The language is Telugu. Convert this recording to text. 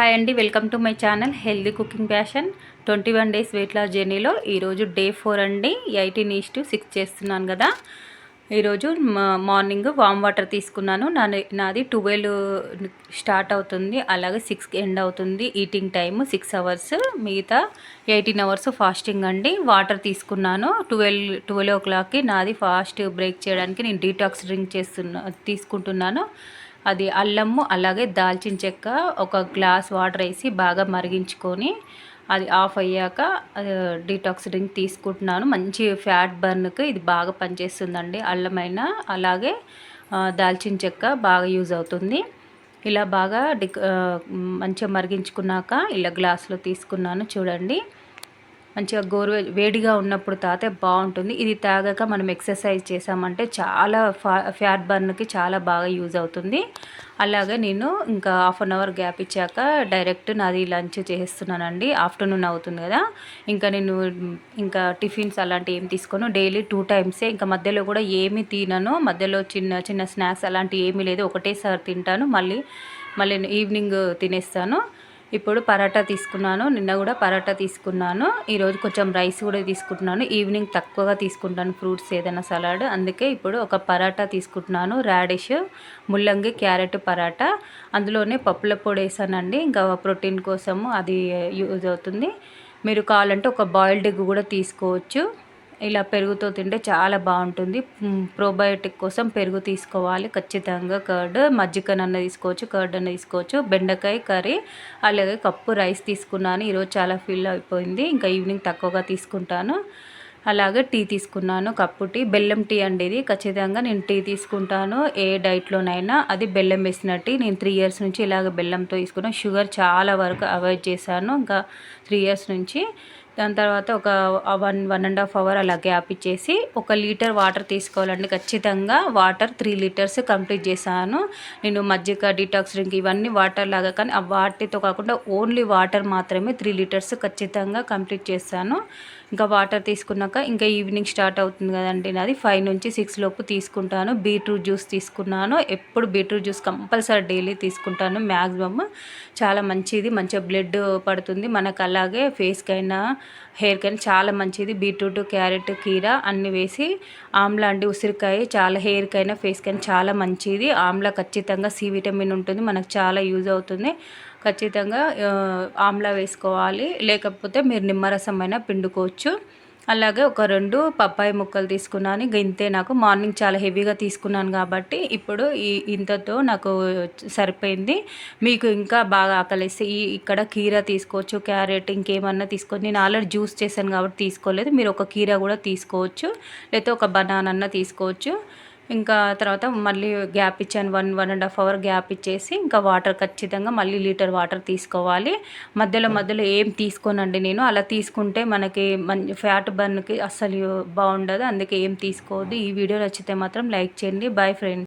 హాయ్ అండి, welcome to my channel healthy cooking passion. 21 days weight loss జర్నీలో ఈరోజు డే 4 అండి. 18:6 చేస్తున్నాను కదా. ఈరోజు మార్నింగ్ వామ్ వాటర్ తీసుకున్నాను. నాది 12 స్టార్ట్ అవుతుంది, అలాగే 6కి ఎండ్ అవుతుంది. ఈటింగ్ టైమ్ 6 అవర్స్, మిగతా 18 అవర్స్ ఫాస్టింగ్ అండి. వాటర్ తీసుకున్నాను 12 ఓ క్లాక్కి. నాది ఫాస్ట్ బ్రేక్ చేయడానికి నేను డీటాక్స్ డ్రింక్ తీసుకుంటున్నాను. అది అల్లము అలాగే దాల్చిన చెక్క ఒక గ్లాస్ వాటర్ వేసి బాగా మరిగించుకొని అది ఆఫ్ అయ్యాక డీటాక్స్ డ్రింక్ తీసుకుంటున్నాను. మంచి ఫ్యాట్ బర్న్కి ఇది బాగా పనిచేస్తుందండి. అల్లమైన అలాగే దాల్చిన చెక్క బాగా యూజ్ అవుతుంది. ఇలా బాగా మంచిగా మరిగించుకున్నాక ఇలా గ్లాస్లో తీసుకున్నాను. చూడండి, మంచిగా వేడిగా ఉన్నప్పుడు తాగితే బాగుంటుంది. ఇది తాగాక మనం ఎక్సర్సైజ్ చేసామంటే చాలా ఫ్యాట్ బర్న్కి చాలా బాగా యూజ్ అవుతుంది. అలాగే నేను ఇంకా హాఫ్ అన్ అవర్ గ్యాప్ ఇచ్చాక డైరెక్ట్ నాది లంచ్ చేస్తున్నానండి. ఆఫ్టర్నూన్ అవుతుంది కదా. ఇంకా టిఫిన్స్ అలాంటివి ఏమి తీసుకోను. డైలీ 2 టైమ్సే. ఇంకా మధ్యలో కూడా ఏమీ తినను. మధ్యలో చిన్న చిన్న స్నాక్స్ అలాంటివి ఏమీ లేదు. ఒకటేసారి తింటాను, మళ్ళీ ఈవినింగ్ తినేస్తాను. ఇప్పుడు పరాటా తీసుకున్నాను. నిన్న కూడా పరాటా తీసుకున్నాను. ఈరోజు కొంచెం రైస్ కూడా తీసుకుంటున్నాను. ఈవినింగ్ తక్కువగా తీసుకుంటాను ఫ్రూట్స్, ఏదైనా సలాడ్. అందుకే ఇప్పుడు ఒక పరాటా తీసుకుంటున్నాను. రాడిష్, ముల్లంగి, క్యారెట్ పరాటా. అందులోనే పప్పుల పొడి వేసానండి, ఇంకా ప్రోటీన్ కోసము అది యూజ్ అవుతుంది. మీరు కావాలంటే ఒక బాయిల్డ్ ఎగ్ కూడా తీసుకోవచ్చు. ఇలా పెరుగుతో తింటే చాలా బాగుంటుంది. ప్రోబయోటిక్ కోసం పెరుగు తీసుకోవాలి ఖచ్చితంగా. కర్డ్, మజ్జిగనన్న తీసుకోవచ్చు, కర్డ్ అన్న తీసుకోవచ్చు. బెండకాయ కర్రీ, అలాగే కప్పు రైస్ తీసుకున్నాను. ఈరోజు చాలా ఫిల్ అయిపోయింది. ఇంకా ఈవినింగ్ తక్కువగా తీసుకుంటాను. అలాగే టీ తీసుకున్నాను, కప్పు టీ. బెల్లం టీ అండి ఇది. ఖచ్చితంగా నేను టీ తీసుకుంటాను ఏ డైట్లోనైనా. అది బెల్లం వేసిన టీ. నేను 3 ఇయర్స్ నుంచి ఇలాగ బెల్లంతో తీసుకున్నాను. షుగర్ చాలా వరకు అవాయిడ్ చేశాను ఇంకా 3 ఇయర్స్ నుంచి. దాని తర్వాత ఒక 1.5 అవర్ అలా గ్యాప్ ఇచ్చేసి 1 లీటర్ వాటర్ తీసుకోవాలండి ఖచ్చితంగా. వాటర్ 3 లీటర్స్ కంప్లీట్ చేశాను నేను. మజ్జిగ, డీటాక్స్ డ్రింక్ ఇవన్నీ వాటర్ లాగా, కానీ ఆ వాటితో కాకుండా ఓన్లీ వాటర్ మాత్రమే 3 లీటర్స్ ఖచ్చితంగా కంప్లీట్ చేశాను. ఇంకా వాటర్ తీసుకున్నాక ఇంకా ఈవినింగ్ స్టార్ట్ అవుతుంది కదండి. నాది 5 నుంచి 6 లోపు తీసుకుంటాను. బీట్రూట్ జ్యూస్ తీసుకున్నాను. ఎప్పుడు బీట్రూట్ జ్యూస్ కంపల్సరీ డైలీ తీసుకుంటాను మ్యాక్సిమమ్. చాలా మంచిది, మంచిగా బ్లడ్ పడుతుంది మనకు. అలాగే ఫేస్కైనా హెయిర్కైనా చాలా మంచిది. బీట్రూట్, క్యారెట్, కీరా అన్నీ వేసి ఆమ్లా అండి, ఉసిరికాయ చాలా హెయిర్కైనా ఫేస్కైనా చాలా మంచిది. ఆమ్లా ఖచ్చితంగా సి విటమిన్ ఉంటుంది, మనకు చాలా యూజ్ అవుతుంది. ఖచ్చితంగా ఆమ్లా వేసుకోవాలి, లేకపోతే మీరు నిమ్మరసం అయినా పిండుకోవచ్చు. అలాగే ఒక 2 పప్పాయ ముక్కలు తీసుకున్నాను. ఇంతే. నాకు మార్నింగ్ చాలా హెవీగా తీసుకున్నాను కాబట్టి ఇప్పుడు ఇంతతో నాకు సరిపోయింది. మీకు ఇంకా బాగా ఆకలిస్తే ఇక్కడ కీరా తీసుకోవచ్చు, క్యారెట్, ఇంకేమన్నా తీసుకోవచ్చు. నేను ఆల్రెడీ జ్యూస్ చేశాను కాబట్టి తీసుకోలేదు. మీరు ఒక కీరా కూడా తీసుకోవచ్చు, లేకపోతే ఒక బనానా అన్న తీసుకోవచ్చు. ఇంకా తర్వాత మళ్ళీ గ్యాప్ ఇచ్చాను. 1.5 అవర్ గ్యాప్ ఇచ్చేసి ఇంకా వాటర్ ఖచ్చితంగా మళ్ళీ లీటర్ వాటర్ తీసుకోవాలి. మధ్యలో ఏం తీసుకోనండి నేను. అలా తీసుకుంటే మనకి ఫ్యాట్ బర్న్కి అస్సలు బాగుండదు. అందుకే ఏం తీసుకోవద్దు. ఈ వీడియో నచ్చితే మాత్రం లైక్ చేయండి. Bye friends.